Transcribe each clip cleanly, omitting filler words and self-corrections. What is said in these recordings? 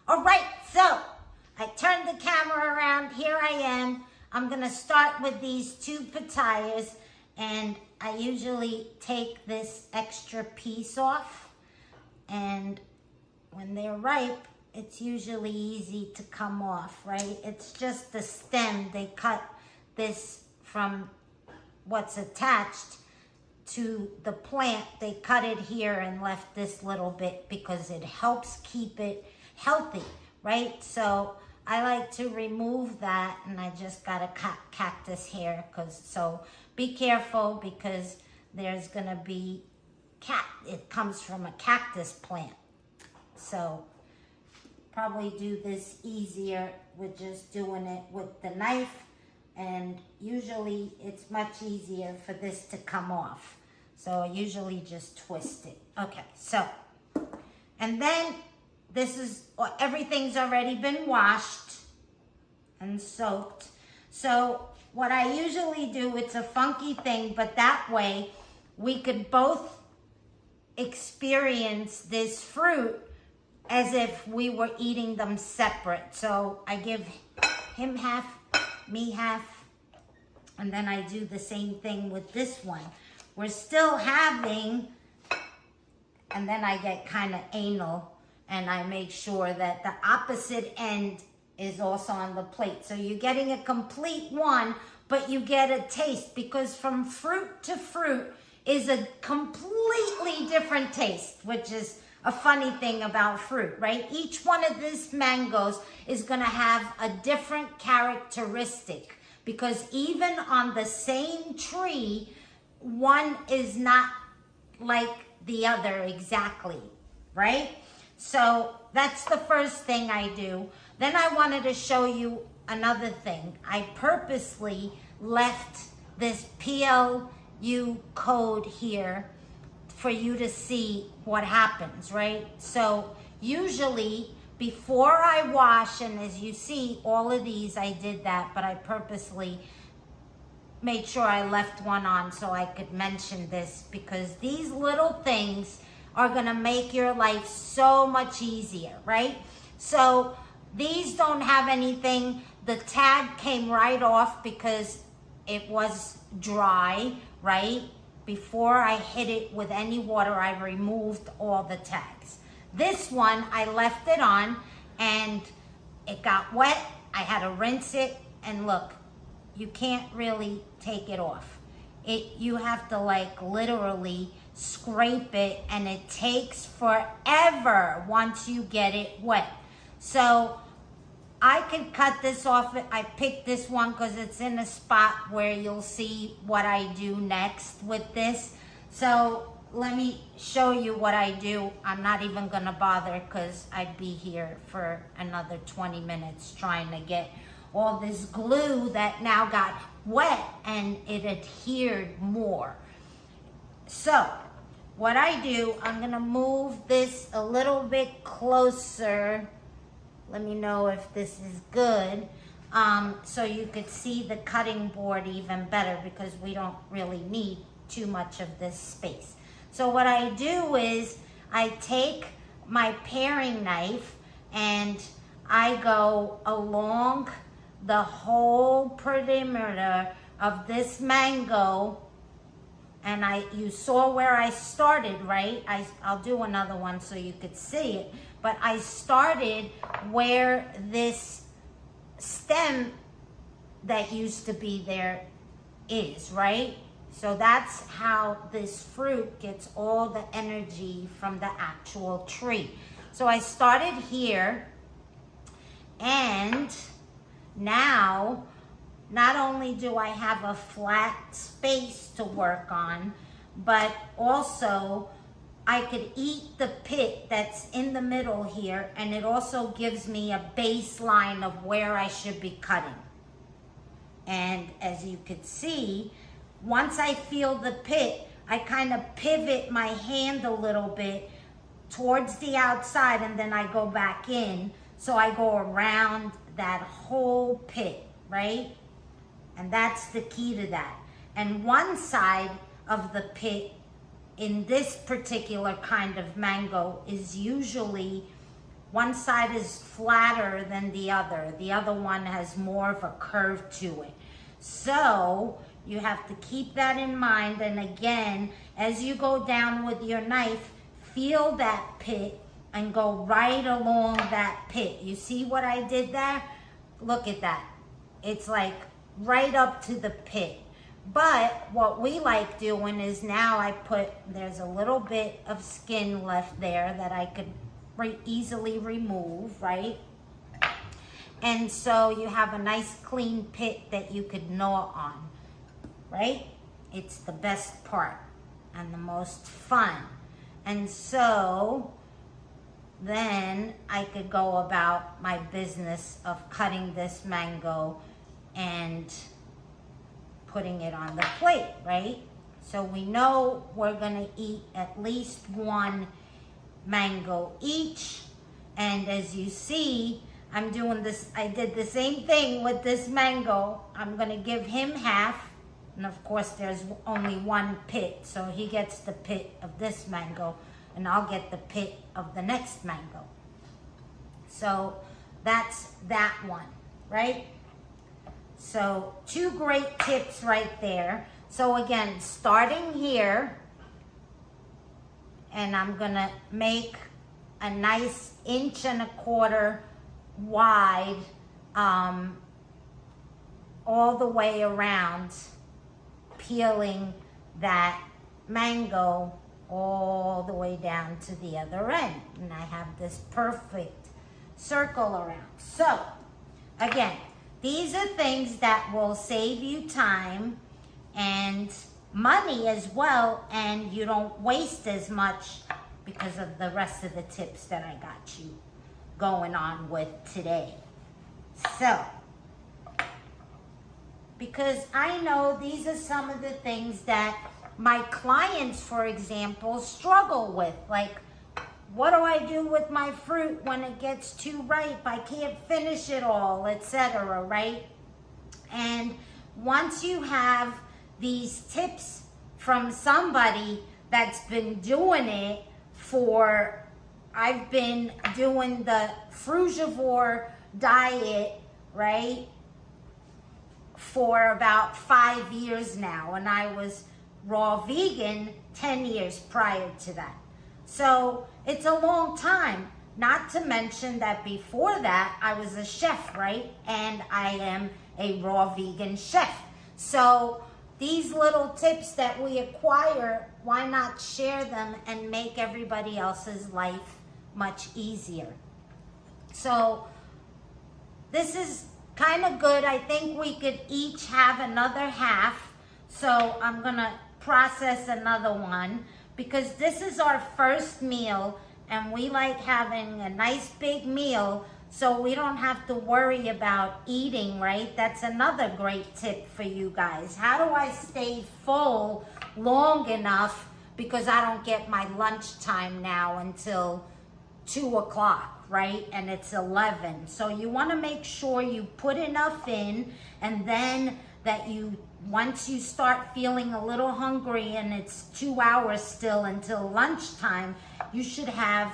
All right, so I turned the camera around. Here I am. I'm gonna start with these two pitayas, and I usually take this extra piece off, and when they're ripe, it's usually easy to come off, right? It's just the stem. They cut this from what's attached to the plant. They cut it here and left this little bit because it helps keep it healthy, right? So I like to remove that, and I just got a cactus here, so be careful because there's gonna be it comes from a cactus plant. So probably do this easier with just doing it with the knife, and usually it's much easier for this to come off. So I usually just twist it. Okay, so, and then this is, everything's already been washed and soaked. So what I usually do, it's a funky thing, but that way we could both experience this fruit as if we were eating them separate. So I give him half, me half, and then I do the same thing with this one. We're still having, and then I get kind of anal, and I make sure that the opposite end is also on the plate. So you're getting a complete one, but you get a taste, because from fruit to fruit is a completely different taste, which is a funny thing about fruit, right? Each one of these mangoes is gonna have a different characteristic, because even on the same tree, one is not like the other exactly, right? So that's the first thing I do. Then I wanted to show you another thing. I purposely left this PLU code here for you to see what happens, right? So usually before I wash, and as you see, all of these, I did that, but I purposely made sure I left one on so I could mention this, because these little things are gonna make your life so much easier, right? So these don't have anything. The tag came right off because it was dry, right? Before I hit it with any water, I removed all the tags. This one, I left it on and it got wet. I had to rinse it, and look, you can't really take it off. You have to like literally scrape it, and it takes forever once you get it wet. So I can cut this off. I picked this one because it's in a spot where you'll see what I do next with this. So let me show you what I do. I'm not even gonna bother because I'd be here for another 20 minutes trying to get all this glue that now got wet and it adhered more. So what I do, I'm gonna move this a little bit closer. Let me know if this is good, so you could see the cutting board even better, because we don't really need too much of this space. So what I do is I take my paring knife and I go along the whole perimeter of this mango, and you saw where I started, right? I'll do another one so you could see it, but I started where this stem that used to be there is, right? So that's how this fruit gets all the energy from the actual tree. So I started here, and now not only do I have a flat space to work on, but also I could eat the pit that's in the middle here, and it also gives me a baseline of where I should be cutting. And as you could see, once I feel the pit, I kind of pivot my hand a little bit towards the outside, and then I go back in. So I go around that whole pit, right? And that's the key to that. And one side of the pit in this particular kind of mango is usually one side is flatter than the other one has more of a curve to it. So you have to keep that in mind. And again, as you go down with your knife, feel that pit and go right along that pit. You see what I did there? Look at that. It's like right up to the pit. But what we like doing is now there's a little bit of skin left there that I could easily remove, right? And so you have a nice clean pit that you could gnaw on, right? It's the best part and the most fun. And so then I could go about my business of cutting this mango and putting it on the plate, right? So we know we're gonna eat at least one mango each. And as you see, I'm doing this, I did the same thing with this mango. I'm gonna give him half. And of course there's only one pit, so he gets the pit of this mango and I'll get the pit of the next mango. So that's that one, right? So 2 great tips right there. So again, starting here, and I'm gonna make a nice 1.25 inch wide all the way around, peeling that mango all the way down to the other end. And I have this perfect circle around. So again, these are things that will save you time and money as well, and you don't waste as much because of the rest of the tips that I got you going on with today. So, because I know these are some of the things that my clients, for example, struggle with. Like, what do I do with my fruit when it gets too ripe? I can't finish it all, etc., right? And once you have these tips from somebody that's been doing it for, I've been doing the frugivore diet, right, for about 5 years now, and I was raw vegan 10 years prior to that. So it's a long time, not to mention that before that I was a chef, right? And I am a raw vegan chef. So these little tips that we acquire, why not share them and make everybody else's life much easier? So this is kind of good. I think we could each have another half. So I'm gonna process another one, because this is our first meal and we like having a nice big meal so we don't have to worry about eating, right? That's another great tip for you guys. How do I stay full long enough, because I don't get my lunch time now until 2 o'clock, right? And it's 11. So you want to make sure you put enough in, and then that you, once you start feeling a little hungry and it's 2 hours still until lunchtime, you should have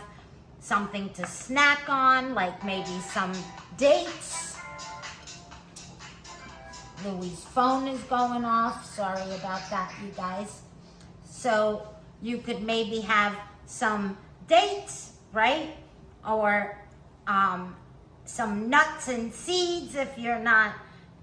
something to snack on, like maybe some dates. Louie's phone is going off. Sorry about that, you guys. So you could maybe have some dates, right? Or some nuts and seeds if you're not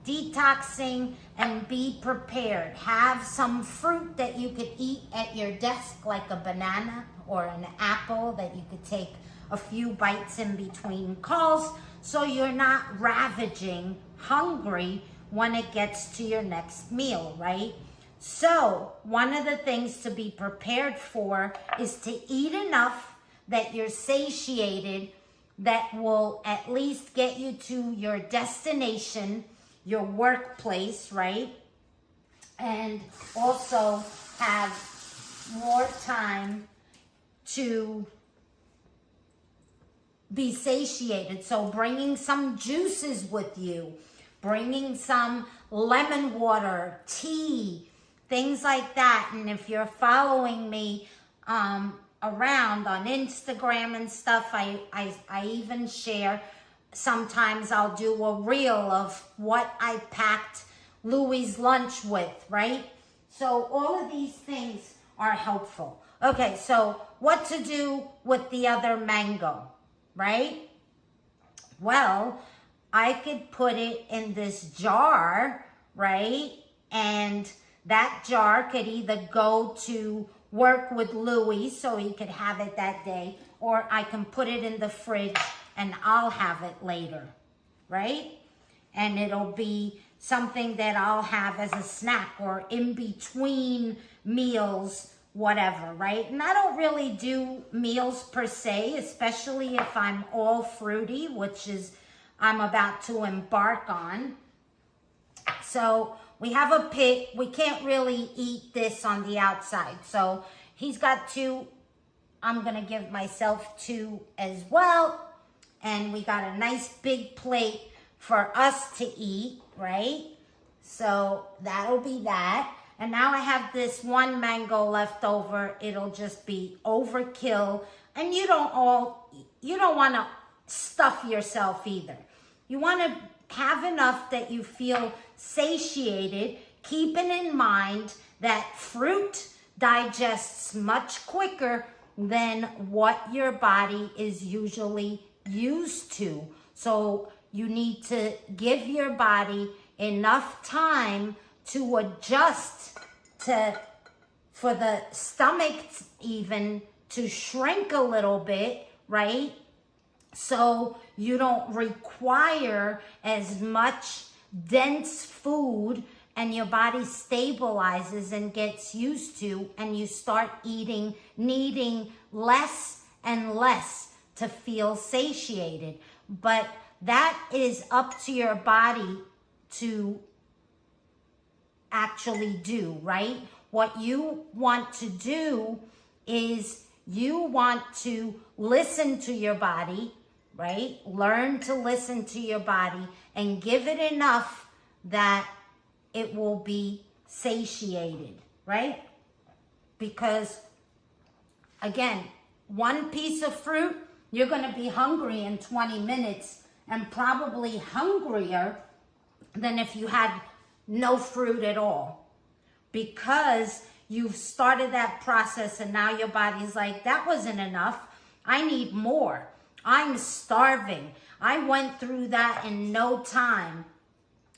detoxing, and be prepared. Have some fruit that you could eat at your desk, like a banana or an apple that you could take a few bites in between calls, so you're not ravaging hungry when it gets to your next meal, right? So one of the things to be prepared for is to eat enough that you're satiated, that will at least get you to your destination, your workplace, right? And also have more time to be satiated. So bringing some juices with you, bringing some lemon water, tea, things like that. And if you're following me around on Instagram and stuff. I even share, sometimes I'll do a reel of what I packed Louie's lunch with, right? So all of these things are helpful. Okay, so what to do with the other mango, right? Well, I could put it in this jar, right? And that jar could either go to work with Louie so he could have it that day, or I can put it in the fridge and I'll have it later, right? And it'll be something that I'll have as a snack or in between meals, whatever, right? And I don't really do meals per se, especially if I'm all fruity, which is I'm about to embark on. So we have a pit. We can't really eat this on the outside. So he's got 2. I'm going to give myself 2 as well. And we got a nice big plate for us to eat, right? So that'll be that. And now I have this 1 mango left over. It'll just be overkill. And you don't want to stuff yourself either. You want to have enough that you feel satiated, keeping in mind that fruit digests much quicker than what your body is usually used to. So you need to give your body enough time to adjust for the stomach even to shrink a little bit, right? So you don't require as much dense food, and your body stabilizes and gets used to, and you start needing less and less to feel satiated. But that is up to your body to actually do, right? What you want to do is you want to listen to your body, right? Learn to listen to your body and give it enough that it will be satiated, right? Because again, 1 piece of fruit, you're going to be hungry in 20 minutes and probably hungrier than if you had no fruit at all, because you've started that process and now your body's like, that wasn't enough. I need more. I'm starving. I went through that in no time,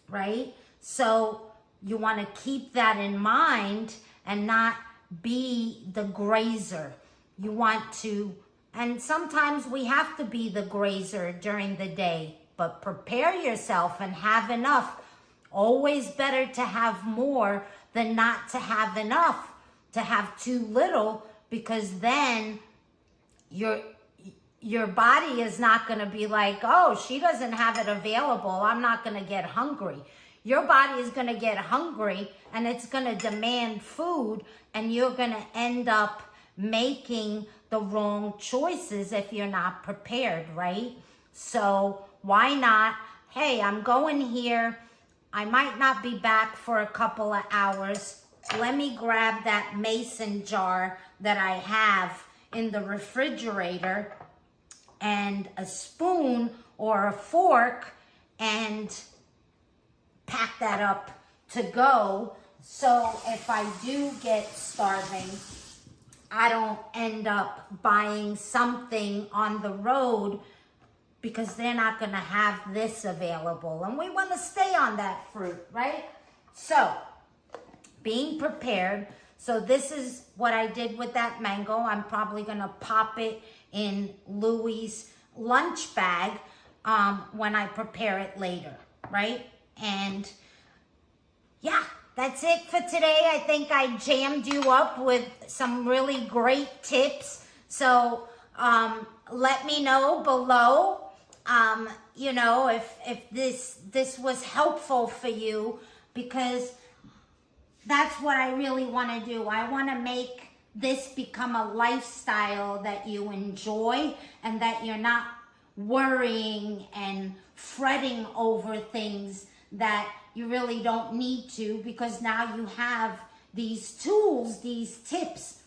right? So you want to keep that in mind and not be the grazer. You want to, and sometimes we have to be the grazer during the day, but prepare yourself and have enough. Always better to have more than not to have enough, to have too little, because then your body is not going to be like, oh, she doesn't have it available, I'm not going to get hungry. Your body is going to get hungry and it's going to demand food, and you're going to end up making the wrong choices if you're not prepared, right? So why not, hey, I'm going here, I might not be back for a couple of hours. Let me grab that mason jar that I have in the refrigerator and a spoon or a fork and pack that up to go. So if I do get starving, I don't end up buying something on the road because they're not going to have this available. And we want to stay on that fruit, right? So being prepared. So this is what I did with that mango. I'm probably going to pop it in Louie's lunch bag when I prepare it later, right? And yeah, that's it for today. I think I jammed you up with some really great tips. So let me know below, you know, if this was helpful for you, because that's what I really want to do. I want to make this become a lifestyle that you enjoy and that you're not worrying and fretting over things that you really don't need to, because now you have these tools, these tips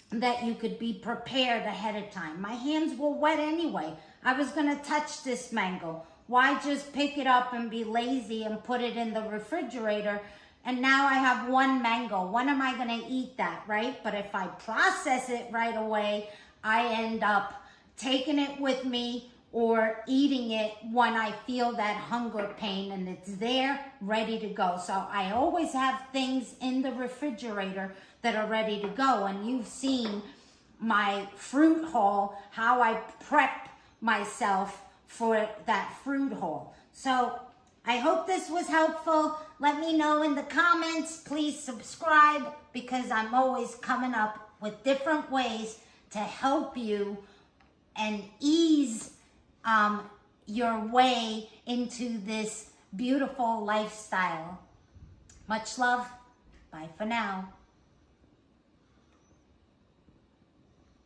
that you could be prepared ahead of time. My hands were wet anyway. I was gonna touch this mango. Why just pick it up and be lazy and put it in the refrigerator? And now I have one mango. When am I gonna eat that, right? But if I process it right away, I end up taking it with me or eating it when I feel that hunger pain and it's there, ready to go. So I always have things in the refrigerator that are ready to go. And you've seen my fruit haul, how I prep myself for that fruit haul. So I hope this was helpful. Let me know in the comments. Please subscribe, because I'm always coming up with different ways to help you and ease your way into this beautiful lifestyle. Much love. Bye for now.